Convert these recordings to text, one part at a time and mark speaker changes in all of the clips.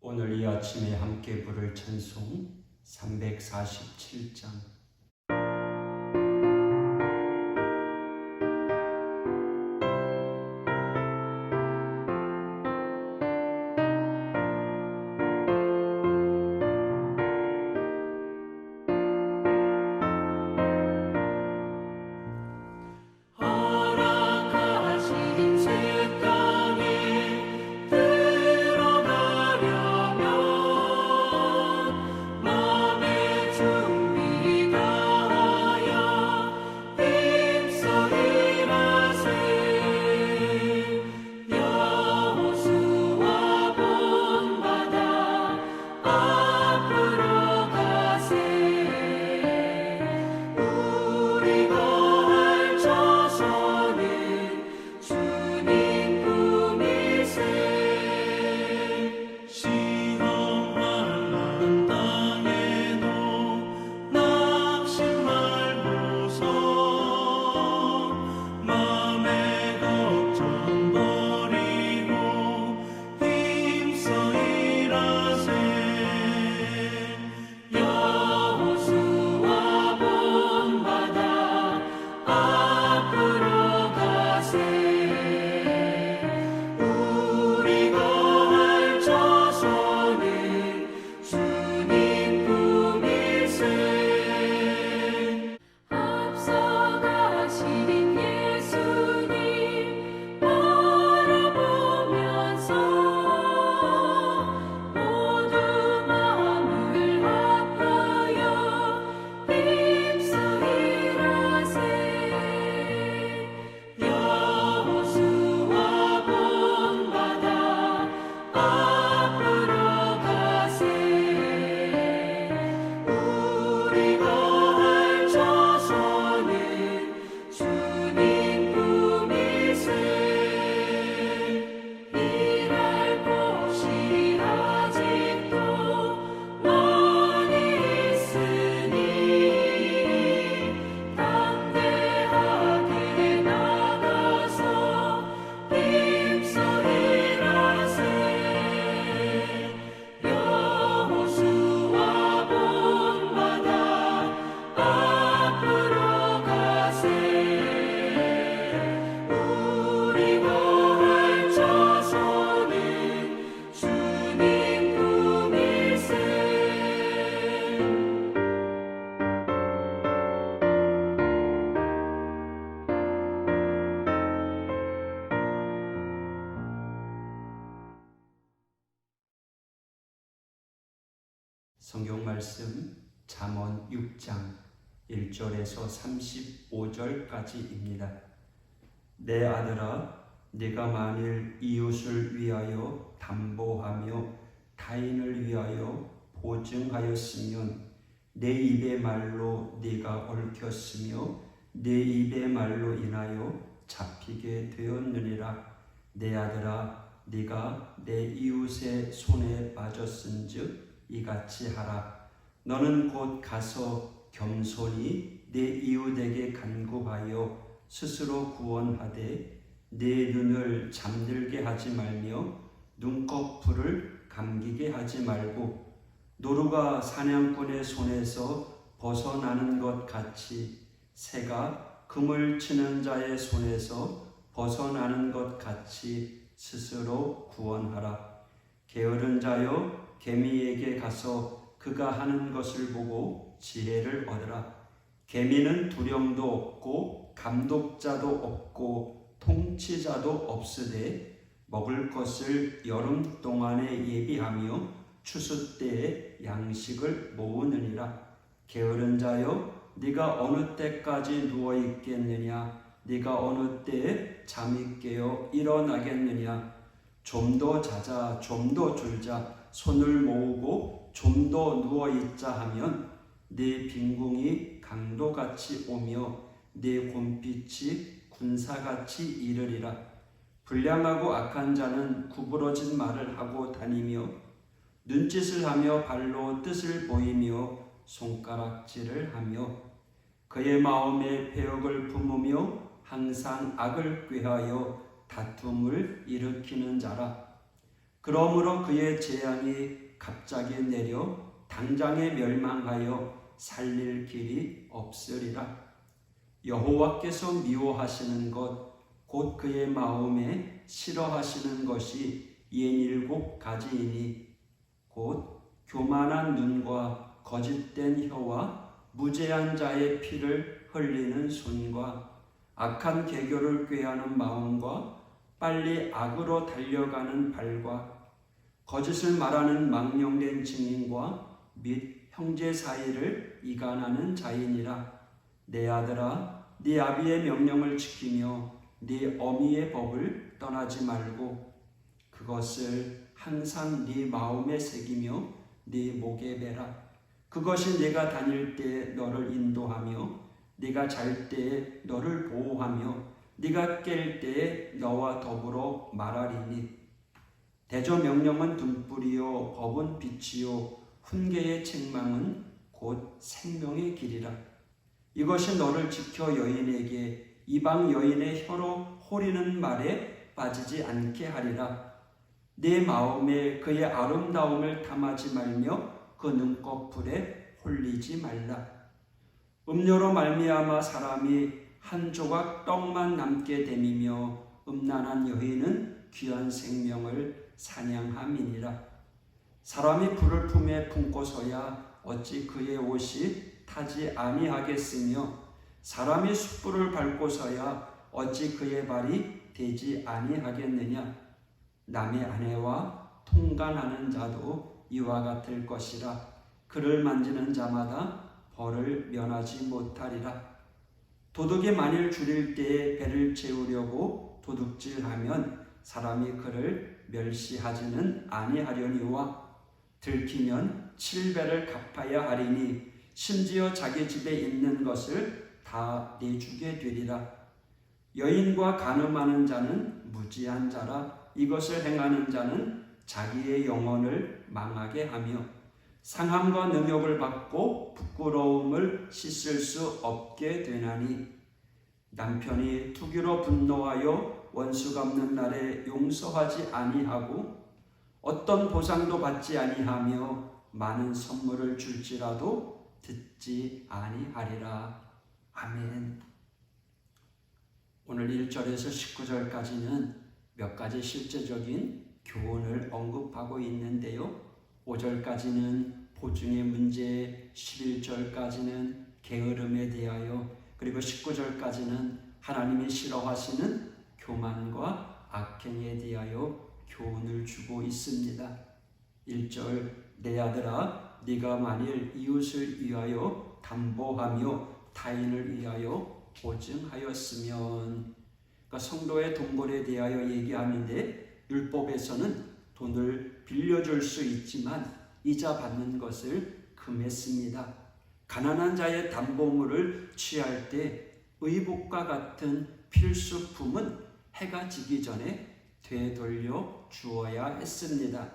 Speaker 1: 오늘 이 아침에 함께 부를 찬송 347장. 성경 말씀 잠언 6장 1절에서 35절까지입니다. 내 아들아, 네가 만일 이웃을 위하여 담보하며 타인을 위하여 보증하였으면 내 입의 말로 네가 얽혔으며 내 입의 말로 인하여 잡히게 되었느니라. 내 아들아, 네가 내 이웃의 손에 빠졌은즉 이같이 하라. 너는 곧 가서 겸손히 내 이웃에게 간구하여 스스로 구원하되 내 눈을 잠들게 하지 말며 눈꺼풀을 감기게 하지 말고 노루가 사냥꾼의 손에서 벗어나는 것 같이 새가 그물 치는 자의 손에서 벗어나는 것 같이 스스로 구원하라. 게으른 자여, 개미에게 가서 그가 하는 것을 보고 지혜를 얻으라. 개미는 두령도 없고 감독자도 없고 통치자도 없으되 먹을 것을 여름 동안에 예비하며 추수 때에 양식을 모으느니라. 게으른 자여, 네가 어느 때까지 누워 있겠느냐? 네가 어느 때에 잠이 깨어 일어나겠느냐? 좀 더 자자, 좀 더 졸자, 손을 모으고 좀 더 누워있자 하면 네 빈궁이 강도같이 오며 네 곰빛이 군사같이 이르리라. 불량하고 악한 자는 구부러진 말을 하고 다니며 눈짓을 하며 발로 뜻을 보이며 손가락질을 하며 그의 마음에 배역을 품으며 항상 악을 꾀하여 다툼을 일으키는 자라. 그러므로 그의 재앙이 갑자기 내려 당장에 멸망하여 살릴 길이 없으리라. 여호와께서 미워하시는 것 곧 그의 마음에 싫어하시는 것이 67가지이니 곧 교만한 눈과 거짓된 혀와 무죄한 자의 피를 흘리는 손과 악한 계교를 꾀하는 마음과 빨리 악으로 달려가는 발과 거짓을 말하는 망령된 증인과 및 형제 사이를 이간하는 자이니라. 내 아들아, 네 아비의 명령을 지키며 네 어미의 법을 떠나지 말고 그것을 항상 네 마음에 새기며 네 목에 매라. 그것이 네가 다닐 때에 너를 인도하며 네가 잘 때에 너를 보호하며 네가 깰 때에 너와 더불어 말하리니. 대저 명령은 등불이요 법은 빛이요 훈계의 책망은 곧 생명의 길이라. 이것이 너를 지켜 여인에게 이방 여인의 혀로 호리는 말에 빠지지 않게 하리라. 내 마음에 그의 아름다움을 탐하지 말며 그 눈꺼풀에 홀리지 말라. 음료로 말미암아 사람이 한 조각 떡만 남게 됨이며 음란한 여인은 귀한 생명을 사냥함이니라. 사람이 불을 품에 품고서야 어찌 그의 옷이 타지 아니하겠으며 사람이 숯불을 밟고서야 어찌 그의 발이 되지 아니하겠느냐. 남의 아내와 통간하는 자도 이와 같을 것이라. 그를 만지는 자마다 벌을 면하지 못하리라. 도둑이 만일 줄일 때에 배를 채우려고 도둑질하면 사람이 그를 멸시하지는 아니하려니와 들키면 7배를 갚아야 하리니 심지어 자기 집에 있는 것을 다 내주게 되리라. 여인과 간음하는 자는 무지한 자라. 이것을 행하는 자는 자기의 영혼을 망하게 하며 상함과 능욕을 받고 부끄러움을 씻을 수 없게 되나니. 남편이 투기로 분노하여 원수 갚는 날에 용서하지 아니하고 어떤 보상도 받지 아니하며 많은 선물을 줄지라도 듣지 아니하리라. 아멘. 오늘 1절에서 19절까지는 몇 가지 실제적인 교훈을 언급하고 있는데요. 5절까지는 보증의 문제, 11절까지는 게으름에 대하여, 그리고 19절까지는 하나님이 싫어하시는 교만과 악행에 대하여 교훈을 주고 있습니다. 1절, 내 아들아, 네가 만일 이웃을 위하여 담보하며 타인을 위하여 보증하였으면. 그러니까 성도의 돈벌에 대하여 얘기하는데 율법에서는 돈을 빌려줄 수 있지만 이자 받는 것을 금했습니다. 가난한 자의 담보물을 취할 때 의복과 같은 필수품은 해가 지기 전에 되돌려 주어야 했습니다.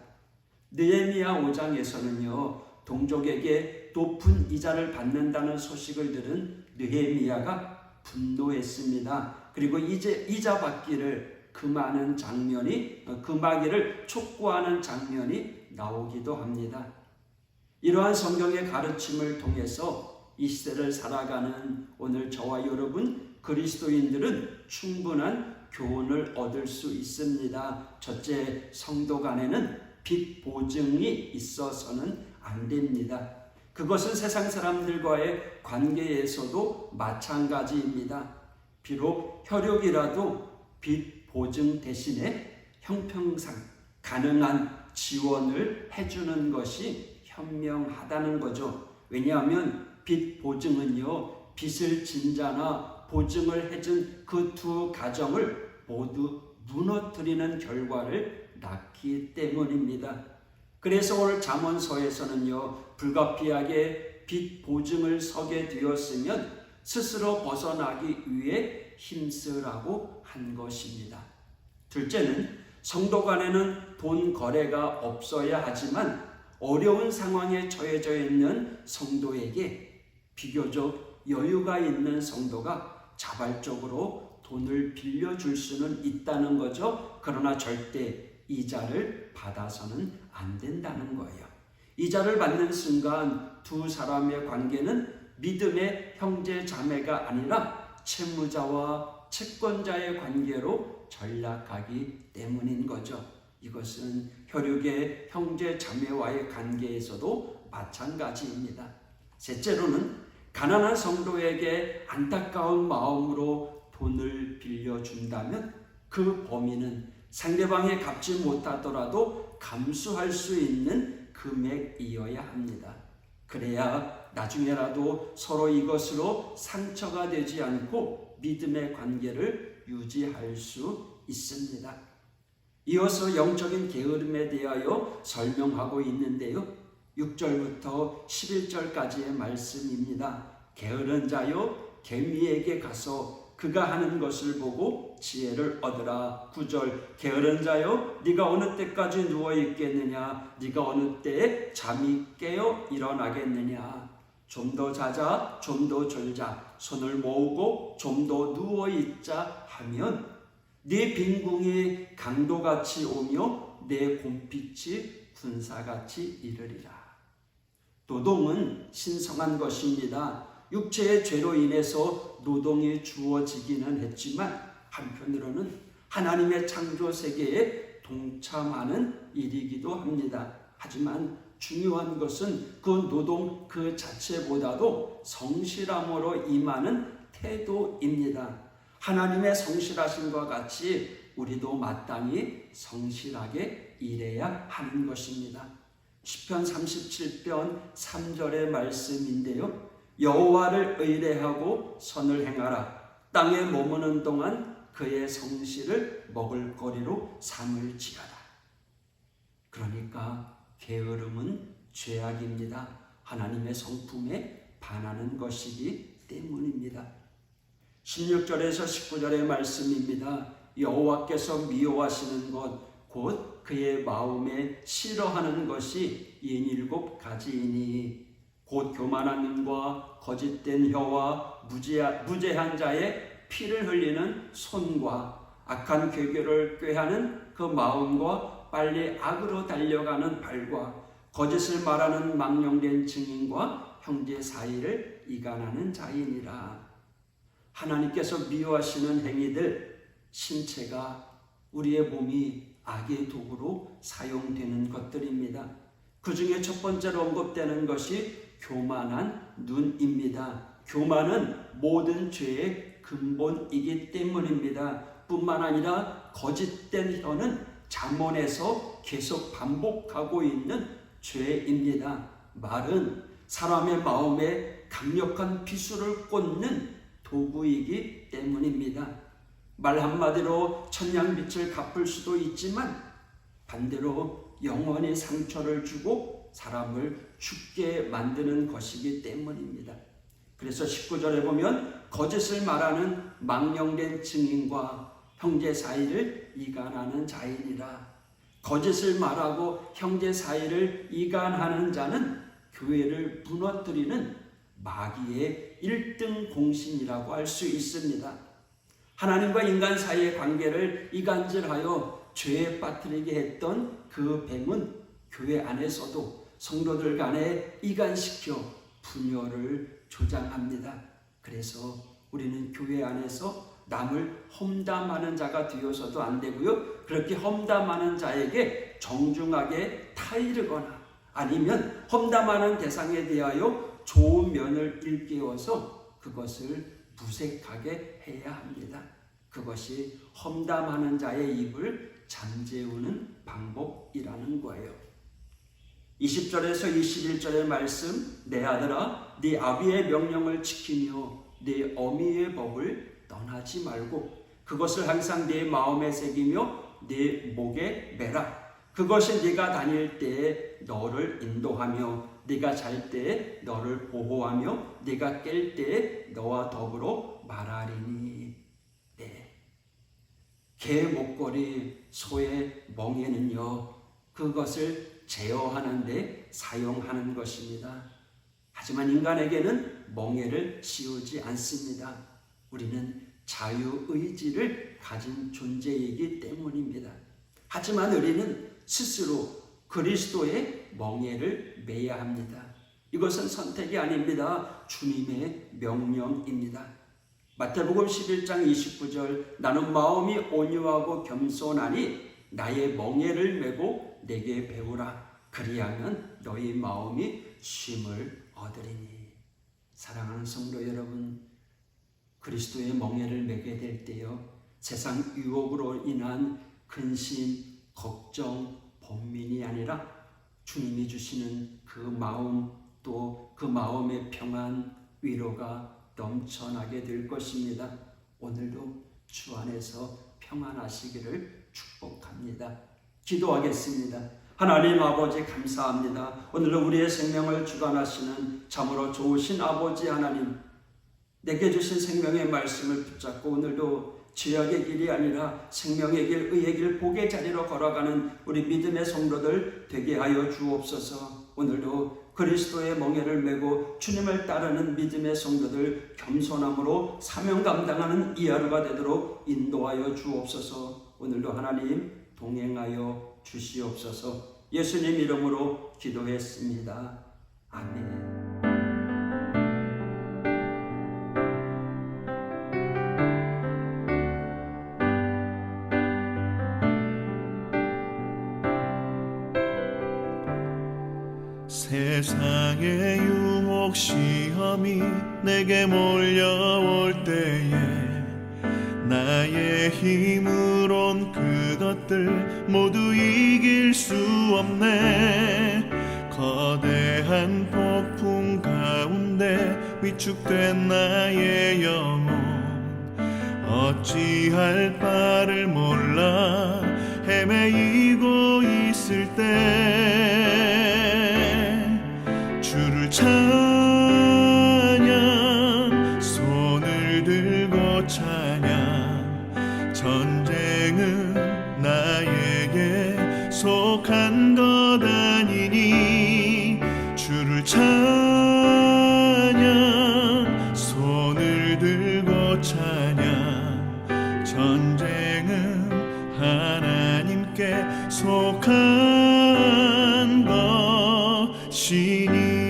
Speaker 1: 느헤미야 5장에서는요, 동족에게 높은 이자를 받는다는 소식을 들은 느헤미야가 분노했습니다. 그리고 이제 이자 받기를 금하는 장면이, 금하기를 촉구하는 장면이 나오기도 합니다. 이러한 성경의 가르침을 통해서 이 시대를 살아가는 오늘 저와 여러분 그리스도인들은 충분한 교훈을 얻을 수 있습니다. 첫째, 성도 간에는 빚 보증이 있어서는 안 됩니다. 그것은 세상 사람들과의 관계에서도 마찬가지입니다. 비록 혈육이라도 빚 보증 대신에 형평상 가능한 지원을 해주는 것이 현명하다는 거죠. 왜냐하면 빚 보증은요, 빚을 진 자나 보증을 해준 그 두 가정을 모두 무너뜨리는 결과를 낳기 때문입니다. 그래서 오늘 잠언서에서는요, 불가피하게 빚 보증을 서게 되었으면 스스로 벗어나기 위해 힘쓰라고 한 것입니다. 둘째는 성도 간에는 돈 거래가 없어야 하지만 어려운 상황에 처해져 있는 성도에게 비교적 여유가 있는 성도가 자발적으로 돈을 빌려줄 수는 있다는 거죠. 그러나 절대 이자를 받아서는 안 된다는 거예요. 이자를 받는 순간 두 사람의 관계는 믿음의 형제 자매가 아니라 채무자와 채권자의 관계로 전락하기 때문인 거죠. 이것은 혈육의 형제 자매와의 관계에서도 마찬가지입니다. 셋째로는 가난한 성도에게 안타까운 마음으로 돈을 빌려준다면 그 범위는 상대방이 갚지 못하더라도 감수할 수 있는 금액이어야 합니다. 그래야 나중에라도 서로 이것으로 상처가 되지 않고 믿음의 관계를 유지할 수 있습니다. 이어서 영적인 게으름에 대하여 설명하고 있는데요. 6절부터 11절까지의 말씀입니다. 게으른 자여 개미에게 가서 그가 하는 것을 보고 지혜를 얻으라. 9절 게으른 자여 네가 어느 때까지 누워 있겠느냐? 네가 어느 때에 잠이 깨어 일어나겠느냐? 좀 더 자자, 좀 더 졸자, 손을 모으고 좀 더 누워 있자 하면 네 빈궁이 강도같이 오며 내 곰빛이 군사같이 이르리라. 노동은 신성한 것입니다. 육체의 죄로 인해서 노동이 주어지기는 했지만 한편으로는 하나님의 창조 세계에 동참하는 일이기도 합니다. 하지만 중요한 것은 그 노동 그 자체보다도 성실함으로 임하는 태도입니다. 하나님의 성실하심과 같이 우리도 마땅히 성실하게 일해야 하는 것입니다. 시편 37편 3절의 말씀인데요. 여호와를 의뢰하고 선을 행하라. 땅에 머무는 동안 그의 성실을 먹을거리로 삼을지어다. 그러니까 게으름은 죄악입니다. 하나님의 성품에 반하는 것이기 때문입니다. 16절에서 19절의 말씀입니다. 여호와께서 미워하시는 것 곧 그의 마음에 싫어하는 것이 77가지이니 곧 교만한 눈과 거짓된 혀와 무죄한 자의 피를 흘리는 손과 악한 괴교를 꾀하는 그 마음과 빨리 악으로 달려가는 발과 거짓을 말하는 망령된 증인과 형제 사이를 이간하는 자이니라. 하나님께서 미워하시는 행위들, 신체가 우리의 몸이 악의 도구로 사용되는 것들입니다. 그 중에 첫 번째로 언급되는 것이 교만한 눈입니다. 교만은 모든 죄의 근본이기 때문입니다. 뿐만 아니라 거짓된 혀는 잠언에서 계속 반복하고 있는 죄입니다. 말은 사람의 마음에 강력한 비수를 꽂는 도구이기 때문입니다. 말 한마디로 천냥빛을 갚을 수도 있지만 반대로 영원히 상처를 주고 사람을 죽게 만드는 것이기 때문입니다. 그래서 19절에 보면 거짓을 말하는 망령된 증인과 형제 사이를 이간하는 자이니라. 거짓을 말하고 형제 사이를 이간하는 자는 교회를 무너뜨리는 마귀의 1등 공신이라고 할 수 있습니다. 하나님과 인간 사이의 관계를 이간질하여 죄에 빠뜨리게 했던 그 뱀은 교회 안에서도 성도들 간에 이간시켜 분열을 조장합니다. 그래서 우리는 교회 안에서 남을 험담하는 자가 되어서도 안 되고요. 그렇게 험담하는 자에게 정중하게 타이르거나 아니면 험담하는 대상에 대하여 좋은 면을 일깨워서 그것을 무색하게 해야 합니다. 그것이 험담하는 자의 입을 잠재우는 방법이라는 거예요. 20절에서 21절의 말씀, 내 아들아 네 아비의 명령을 지키며 네 어미의 법을 떠나지 말고 그것을 항상 네 마음에 새기며 네 목에 매라. 그것이 네가 다닐 때에 너를 인도하며 네가 잘 때에 너를 보호하며 네가 깰 때에 너와 더불어 말하리니. 네. 개 목걸이, 소의 멍에는요 그것을 제어하는 데 사용하는 것입니다. 하지만 인간에게는 멍에를 씌우지 않습니다. 우리는 자유의지를 가진 존재이기 때문입니다. 하지만 우리는 스스로 그리스도의 멍에를 매야 합니다. 이것은 선택이 아닙니다. 주님의 명령입니다. 마태복음 11장 29절 나는 마음이 온유하고 겸손하니 나의 멍에를 메고 내게 배우라. 그리하면 너희 마음이 쉼을 얻으리니. 사랑하는 성도 여러분, 그리스도의 멍에를 메게 될 때요, 세상 유혹으로 인한 근심, 걱정, 번민이 아니라 주님이 주시는 그 마음, 또 그 마음의 평안, 위로가 넘쳐나게 될 것입니다. 오늘도 주 안에서 평안하시기를 축복합니다. 기도하겠습니다. 하나님 아버지 감사합니다. 오늘도 우리의 생명을 주관하시는 참으로 좋으신 아버지 하나님, 내게 주신 생명의 말씀을 붙잡고 오늘도 죄악의 길이 아니라 생명의 길, 의의 길, 복의 자리로 걸어가는 우리 믿음의 성도들 되게 하여 주옵소서. 오늘도 그리스도의 멍에를 메고 주님을 따르는 믿음의 성도들 겸손함으로 사명 감당하는 이 하루가 되도록 인도하여 주옵소서. 오늘도 하나님 동행하여 주시옵소서. 예수님 이름으로 기도했습니다. 아멘.
Speaker 2: 세상의 유혹 시험이 내게 몰려올 때에 나의 힘으론 그것들 모두 이길 수 없네. 거대한 폭풍 가운데 위축된 나의 영혼 어찌할 바를 몰라 헤매이고 있을 때 주를 찬양, 손을 들고 찬양. 전쟁은 나에게 속한 것 아니니 주를 찬양, 손을 들고 찬양. 전쟁은 하나님께 속한 것이니.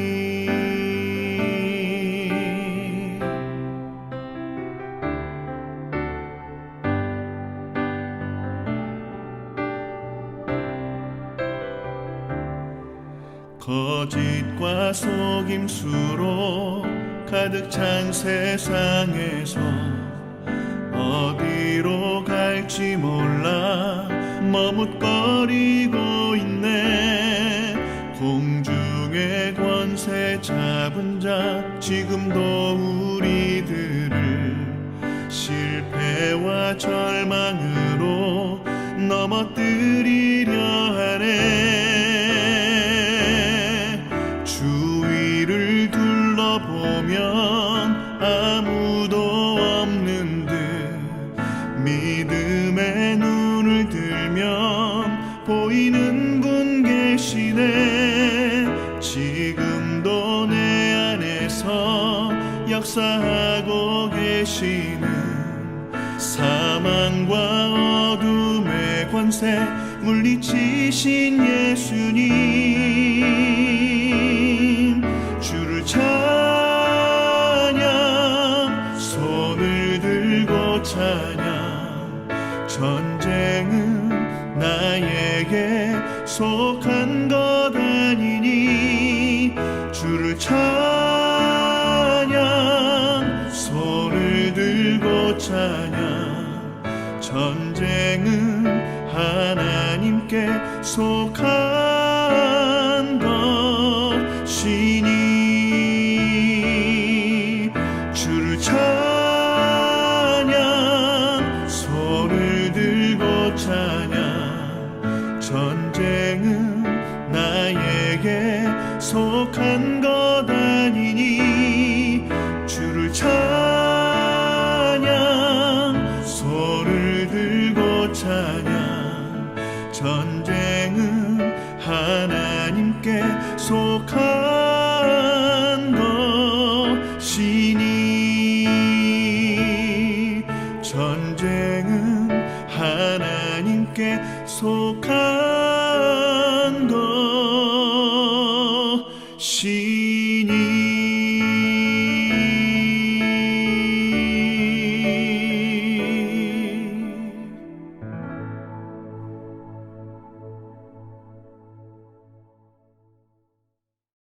Speaker 2: 거짓과 속임수로 가득 찬 세상에서 어디로 갈지 몰라 머뭇거리고 있네. 공중의 권세 잡은 자 지금도 우리들을 실패와 절망으로 넘어뜨리려 하네. 주위를 둘러보면 아무도 없는 듯 믿음의 눈을 들면 보이는 분 계시네. 지금도 내 안에서 역사하고 계시는 사망과 어둠의 권세 물리치신 예수님. 주를 찬양, 손을 들고 찬양. 전쟁은 나에게 속한 것 아니니 주를 찬양, 손을 들고 찬양. 전쟁은 하나님께 속한 것이니. 주를 찬양, 손을 들고 찬양. 전쟁은 나에게 속한 것 아니니 주를 찬양, 손을 들고 찬양. 전쟁은 하나님께 속한 것이니. 전쟁은 하나님께 하나님께 속한 것이